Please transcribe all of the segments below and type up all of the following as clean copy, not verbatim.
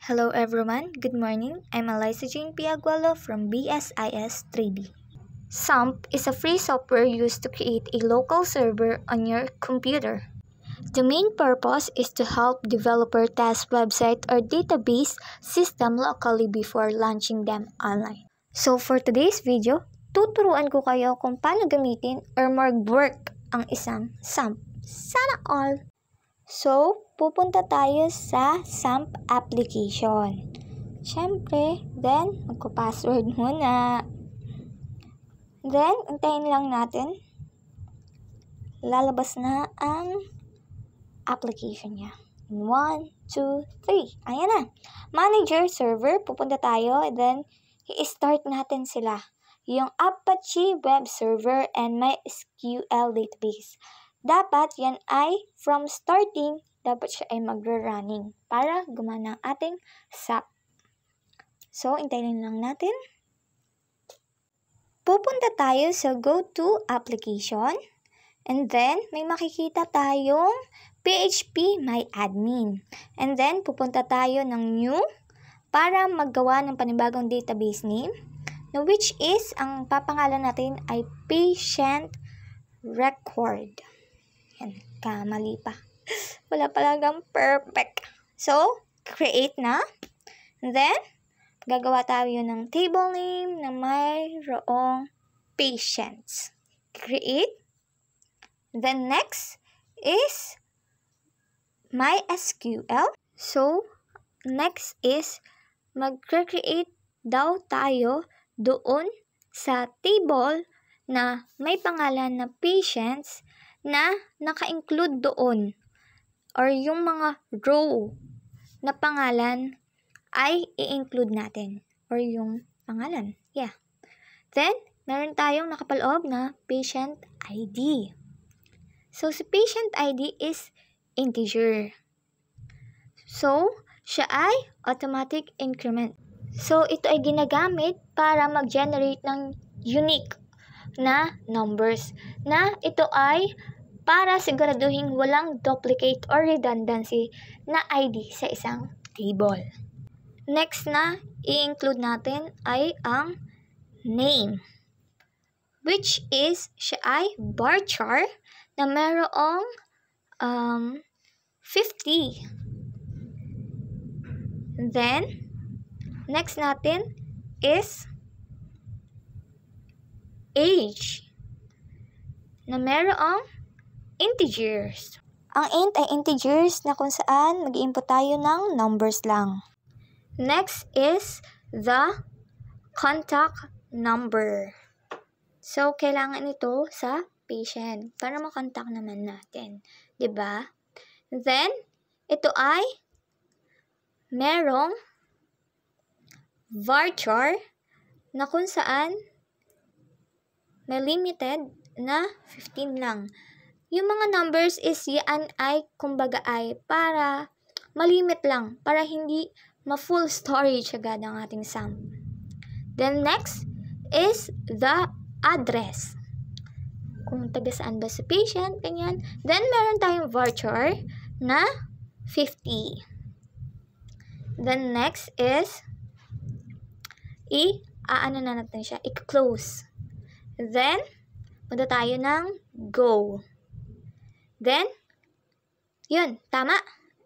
Hello everyone, good morning. I'm Eliza Jane Piagualo from BSIS 3B. SUMP is a free software used to create a local server on your computer. The main purpose is to help developer test website or database system locally before launching them online. So for today's video, tuturuan ko kayo kung paano gamitin or mag-work ang isang SUMP. Sana all! So, pupunta tayo sa SUMP application. Siyempre, then, magko-password muna. Then, hintayin lang natin. Lalabas na ang application niya. 1, 2, 3. Ayan na. Manager server, pupunta tayo. And then, i-start natin sila. Yung Apache Web Server and MySQL Database. Dapat yan ay from starting, dapat siya ay magre-running para gumana ang ating SUMP. So, hintayin lang natin. Pupunta tayo sa Go to Application. And then, may makikita tayong PHP My Admin. And then, pupunta tayo ng New para maggawa ng panibagong database name. Which is, ang papangalan natin ay Patient Record. Yan, kamali pa. Wala palagang perfect. So, create na. Then, gagawa tayo ng table name na mayroong patients. Create. Then, next is MySQL. So, next is mag-create daw tayo doon sa table na may pangalan na patients na naka-include doon or yung mga row na pangalan ay i-include natin or yung pangalan. Yeah. Then, meron tayong nakapaloob na patient ID. So, si patient ID is integer. So, siya ay automatic increment. So, ito ay ginagamit para mag-generate ng unique na numbers na ito ay para siguraduhin walang duplicate or redundancy na ID sa isang table. Next na i-include natin ay ang name, which is siya ay varchar na mayroong 50. Then, next natin is age na mayroong integers. Ang int ay integers na kung saan mag-input tayo ng numbers lang. Next is the contact number. So, kailangan ito sa patient para makontak naman natin. 'Di ba? Then, ito ay merong varchar na kung saan may limited na 15 lang. Yung mga numbers is yan ay kumbaga ay para malimit lang, para hindi ma-full storage agad ang ating SUMP. Then next is the address. Kung taga saan ba sa patient, ganyan. Then meron tayong varchar na 50. Then next is i-aano na natin siya, i-close. Then, punta tayo ng go. Then, yun, tama.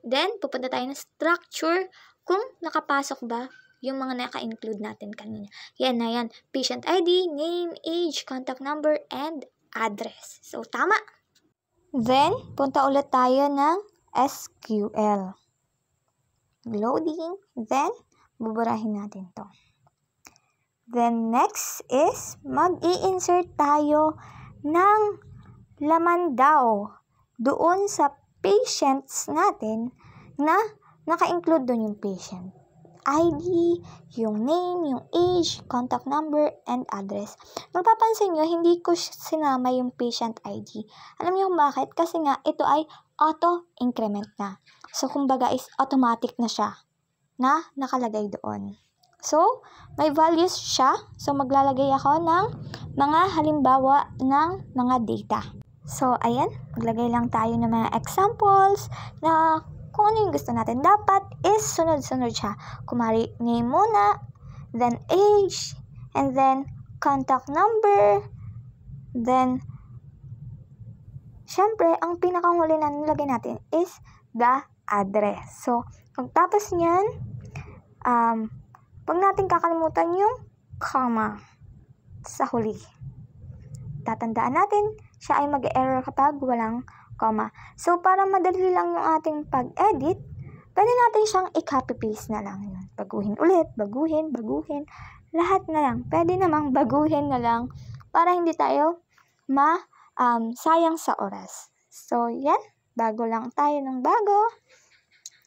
Then, pupunta tayo ng structure kung nakapasok ba yung mga naka-include natin kanina. Yan na yan. Patient ID, name, age, contact number, and address. So, tama. Then, punta ulit tayo ng SQL. Loading. Then, buburahin natin to. Then, next is mag-i-insert tayo ng laman daw doon sa patients natin na naka-include doon yung patient ID, yung name, yung age, contact number, and address. Mapapansin nyo, hindi ko sinama yung patient ID. Alam nyo bakit? Kasi nga, ito ay auto-increment na. So, kumbaga is automatic na siya na nakalagay doon. So, may values siya. So, maglalagay ako ng mga halimbawa ng mga data. So, ayan. Maglagay lang tayo ng mga examples na kung ano yung gusto natin. Dapat is sunod-sunod siya. Kumari, name muna, then age, and then contact number, then syempre, ang pinakahuli na nilagay natin is the address. So, pagtapos niyan, wag natin kakalimutan yung comma sa huli. Tatandaan natin, siya ay mag-error kapag walang comma. So, para madali lang yung ating pag-edit, pwede natin siyang i-copy-paste na lang. Baguhin ulit, baguhin, lahat na lang. Pwede namang baguhin na lang para hindi tayo sayang sa oras. So, yan. Bago lang tayo ng bago.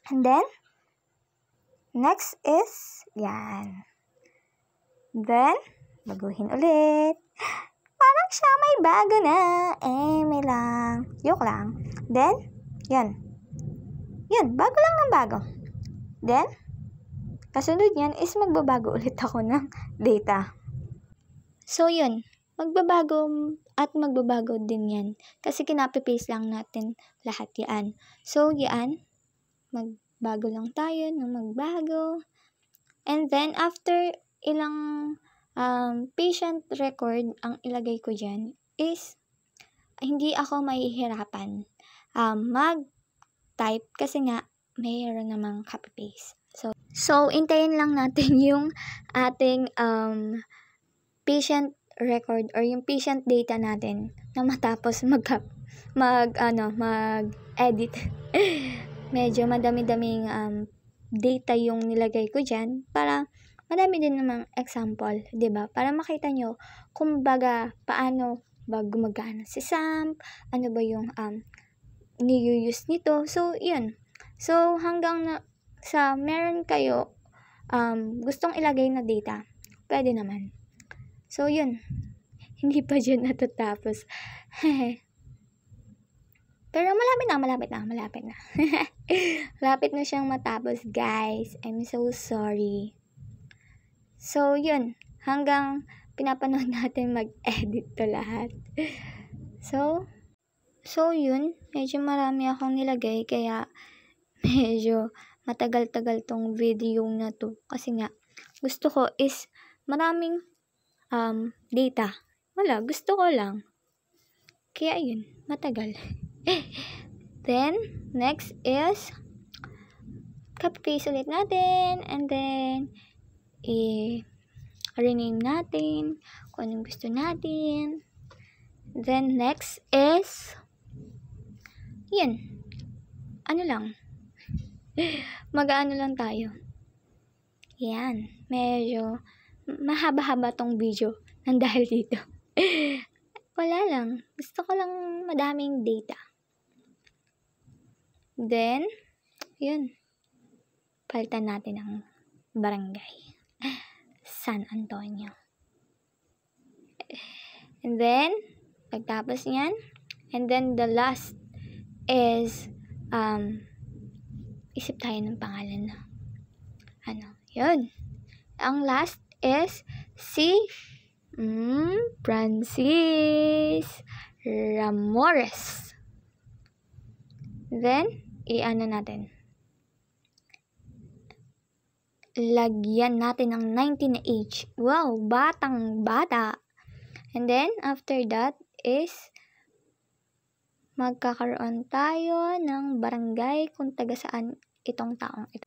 And then, next is, yan. Then, baguhin ulit. Parang siya may bago na. May lang. Joke lang. Then, yan. Yun, bago lang ng bago. Then, kasunod yan is magbabago ulit ako ng data. So, yun. Magbabago din yan. Kasi kinapipaste lang natin lahat yan. So, yan. Magbago lang tayo ng magbago. And then, after ilang patient record ang ilagay ko dyan is hindi ako mahihirapan mag-type kasi nga mayroon namang copy-paste. So, intayin lang natin yung ating patient record or yung patient data natin na matapos mag-edit. Medyo madami-daming data yung nilagay ko dyan para madami din namang example, 'di ba? Para makita nyo kumbaga paano ba gumagana si SAMP, ano ba yung ni-use nito. So, yun. So, hanggang sa meron kayo gustong ilagay na data, pwede naman. So, yun. Hindi pa dyan natatapos. Pero malapit na. Malapit na siyang matapos, guys. I'm so sorry. So, yun. Hanggang pinapanood natin mag-edit to lahat. So, yun. Medyo marami akong nilagay, kaya medyo matagal-tagal tong video na to. Kasi nga, gusto ko is maraming data. Wala, gusto ko lang. Kaya yun, matagal. Then, next is copy-paste ulit natin. And then, rename natin kung anong gusto natin. Then, next is yan. Ano lang. Mag-ano lang tayo. Yan. Medyo mahaba-haba tong video nang dahil dito. Wala lang. Gusto ko lang madaming data. Then, yun. Palitan natin ang barangay. San Antonio. And then, pagtapos niyan, and then the last is, isip tayo ng pangalan na. Yun. Ang last is si Francis Ramores. Then, natin. Lagyan natin ng 19 na age. Wow, batang-bata. And then, after that is magkakaroon tayo ng barangay kung taga saan itong taong ito.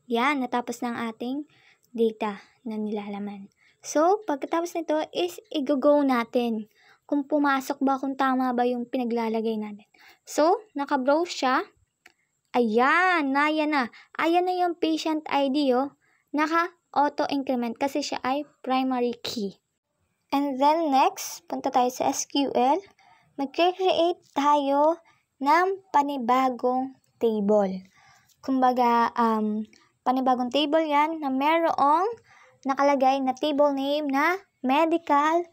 Yan, natapos ng ating data na nilalaman. So, pagkatapos nito is i-go natin kung pumasok ba, kung tama ba yung pinaglalagay natin. So, naka-browse siya. Ayan na. Ayan na yung patient ID, oh. Naka-auto-increment kasi siya ay primary key. And then next, punta tayo sa SQL. Mag-create tayo ng panibagong table. Kumbaga, panibagong table yan na merong nakalagay na table name na medical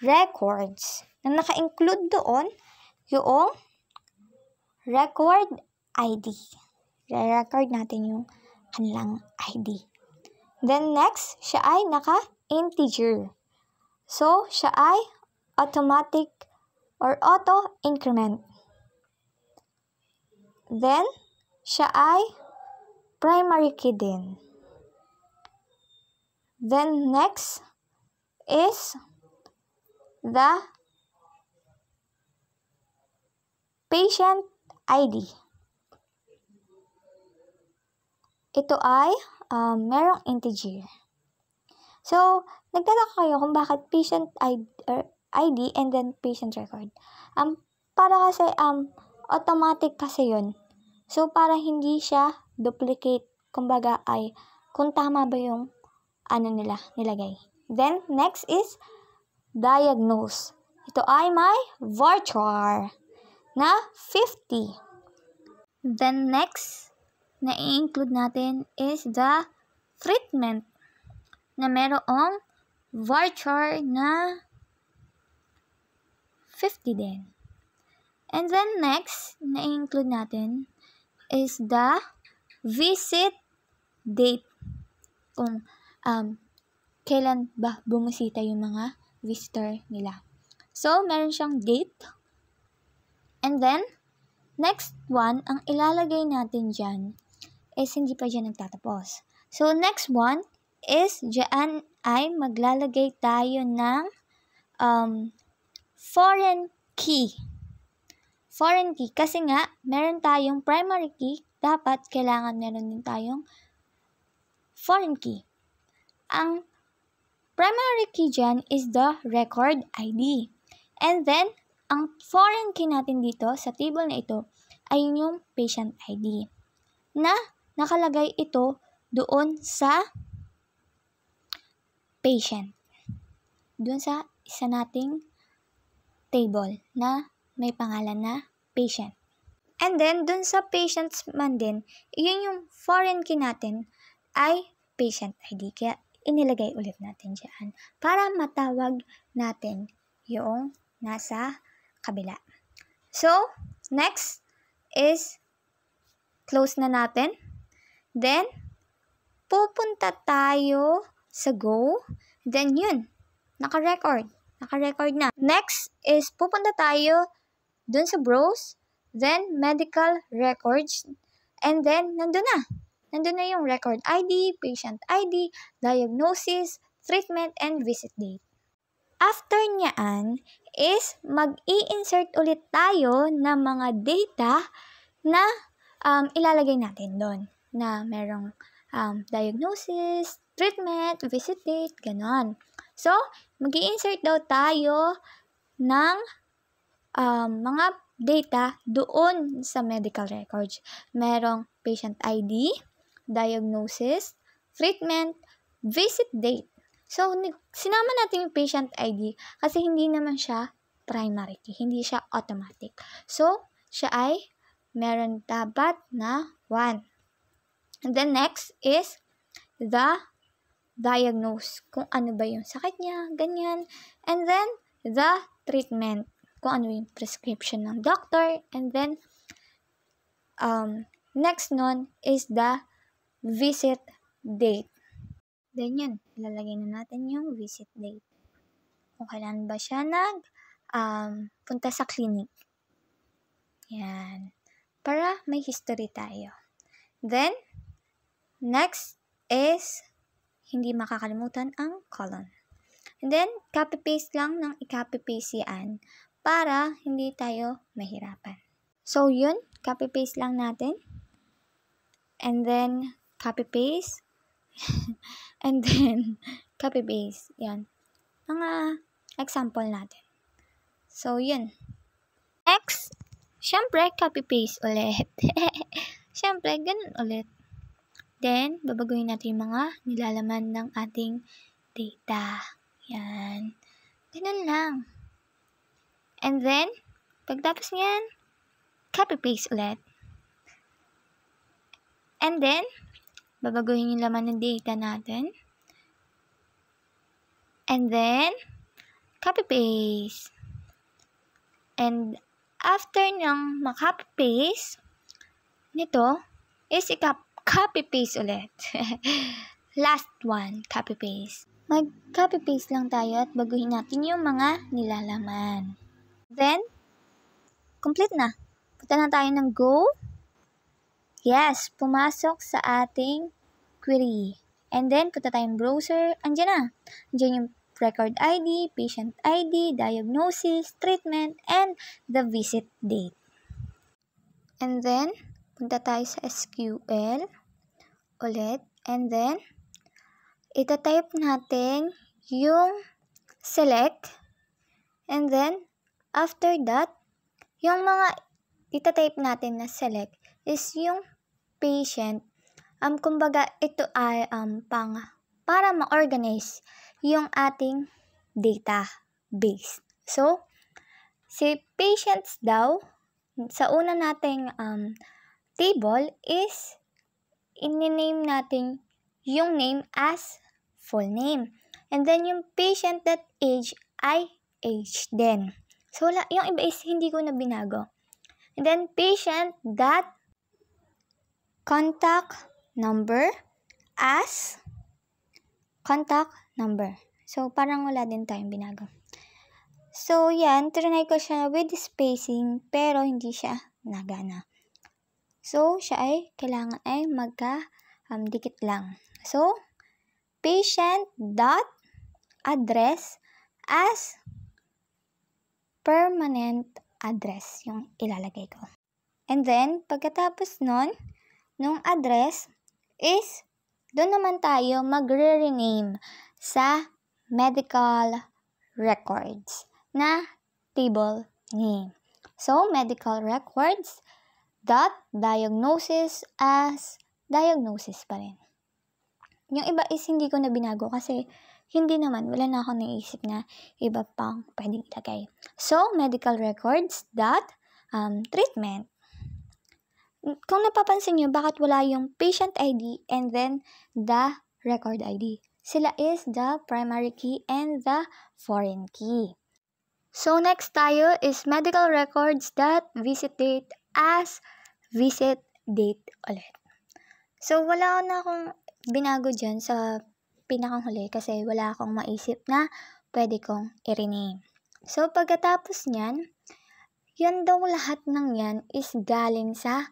records. Na naka-include doon yung record ID. Re-record natin yung kanilang ID. Then next, siya ay naka-integer. So, siya ay automatic or auto-increment. Then, siya ay primary key din. Then next is the patient ID. Ito ay merong integer. So, nagtataka kayo kung bakit patient ID and then patient record. Para kasi automatic kasi yun. So, para hindi siya duplicate, kumbaga ay kung tama ba yung nilagay. Then, next is diagnose. Ito ay may varchar na 50. Then, next na i-include natin is the treatment na merong varchar na 50 din. And then next na i-include natin is the visit date. Kung kailan ba bumisita yung mga visitor nila. So, meron siyang date. And then, next one, ang ilalagay natin dyan is hindi pa dyan nagtatapos. So, next one is dyan ay maglalagay tayo ng foreign key. Foreign key. Kasi nga, meron tayong primary key, dapat kailangan meron din tayong foreign key. Ang primary key dyan is the record ID. And then, ang foreign key natin dito sa table na ito ay yung patient ID na nakalagay ito doon sa patient. Doon sa isa nating table na may pangalan na patient. And then, doon sa patients man din, yun yung foreign key natin ay patient ID. Kaya, inilagay ulit natin dyan para matawag natin yung nasa kabila. So, next is close na natin. Then, pupunta tayo sa go. Then, yun. Naka-record. Naka-record na. Next is pupunta tayo dun sa browse. Then, medical records. And then, nandun na. Nandun na yung record ID, patient ID, diagnosis, treatment, and visit date. After nyaan is mag-i-insert ulit tayo ng mga data na ilalagay natin doon. Na merong diagnosis, treatment, visit date, ganon. So, mag-i-insert daw tayo ng mga data doon sa medical records. Merong patient ID, diagnosis, treatment, visit date. So, sinama natin yung patient ID kasi hindi naman siya primary key. Hindi siya automatic. So, siya ay meron dapat na 1. And then next is the diagnose. Kung ano ba yung sakit niya, ganyan. And then, the treatment. Kung ano yung prescription ng doctor. And then, next nun is the visit date. Then yun, ilalagay na natin yung visit date. Kung kailan ba siya punta sa clinic. Yan. Para may history tayo. Then, next is hindi makakalimutan ang colon. And then, copy-paste lang ng i-copy-paste yan para hindi tayo mahirapan. So, yun. Copy-paste lang natin. And then, copy-paste. And then, copy-paste. Yan. Mga example natin. So, yun. Next, syempre, copy-paste ulit. Syempre, ganun ulit. Then, babaguhin natin yung mga nilalaman ng ating data. Yan. Ganun lang. And then, pagtapos niyan, copy-paste ulit. And then, babaguhin yung laman ng data natin. And then, copy-paste. And after ng ma-copy-paste, nito is copy-paste ulit. Last one, copy-paste. Mag-copy-paste lang tayo at baguhin natin yung mga nilalaman. Then, complete na. Punta na tayo ng go. Yes, pumasok sa ating query. And then, punta tayong browser. Andiyan na. Andiyan yung record ID, patient ID, diagnosis, treatment, and the visit date. And then, punta tayo sa SQL ulit. And then, itatype natin yung select. And then, after that, yung mga itatype natin na select is yung patient. Kumbaga, ito ay para ma-organize yung ating database. So, si patients daw, sa una nating table is in-name natin yung name as full name. And then, yung patient.age ay age din. So, yung iba is hindi ko na binago. And then, patient.contact number as contact number. So, parang wala din tayong binago. So, yan. Trinay ko siya with spacing, pero hindi siya nagana. So, siya ay kailangan ay magka-dikit lang. So, patient.address as permanent address yung ilalagay ko. And then, pagkatapos nung address is doon naman tayo magre-rename sa medical records na table name. So, medical records diagnosis as diagnosis pa rin. Yung iba is hindi ko na binago kasi hindi naman, wala na ako naisip na iba pang pwedeng ilagay. So, medical records treatment. Kung napapansin nyo, bakit wala yung patient ID and then the record ID? Sila is the primary key and the foreign key. So, next tayo is medical records visit date as visit date ulit. So, wala na akong binago dyan sa pinakang huli kasi wala akong maisip na pwede kong i-rename. So, pagkatapos nyan, yan daw lahat ng yan is galing sa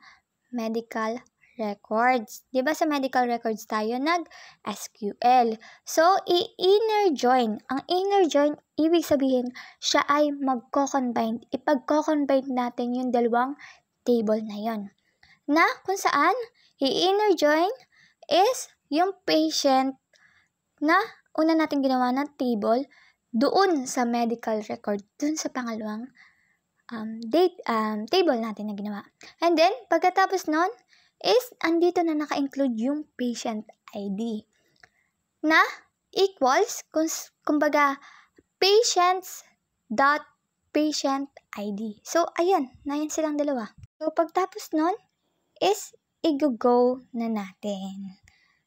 medical records. Diba sa medical records tayo nag-SQL. So, i-inner join. Ang inner join, ibig sabihin, siya ay magko-combine. Ipagko-combine natin yung dalawang table na yon. Na kung saan, i-inner join is yung patient na una natin ginawa na table doon sa medical record, doon sa pangalawang table natin na ginawa. And then, pagkatapos nun, is andito na naka-include yung patient ID na equals, kumbaga, patients.patient ID. So, ayan, na yan silang dalawa. So, pagtapos nun, is i-go na natin.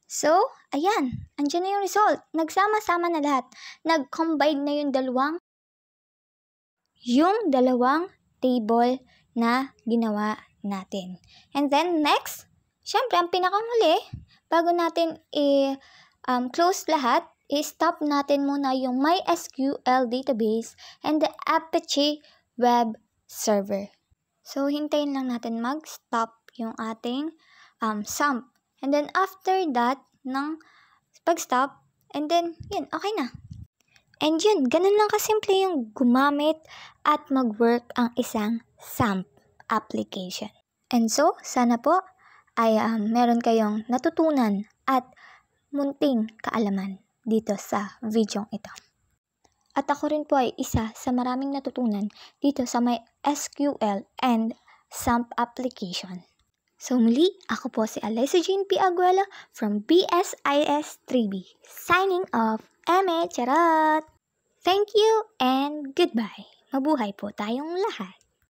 So, ayan, andyan na yung result. Nagsama-sama na lahat. Nag-combine na yung dalawang table na ginawa natin. And then, next, syempre, ang pinakanghuli, bago natin close lahat, i-stop natin muna yung MySQL database and the Apache web server. So, hintayin lang natin mag-stop yung ating sump. And then, after that, ng pag-stop, and then, yun, okay na. And yun, ganun lang kasimple yung gumamit at mag-work ang isang SAMP application. And so, sana po ay meron kayong natutunan at munting kaalaman dito sa video ito. At ako rin po ay isa sa maraming natutunan dito sa may SQL and SAMP application. So muli, ako po si Alyssa Jane P. Aguela from BSIS 3B. Signing off, Eme Charot! Thank you and goodbye. Mabuhay po tayong lahat.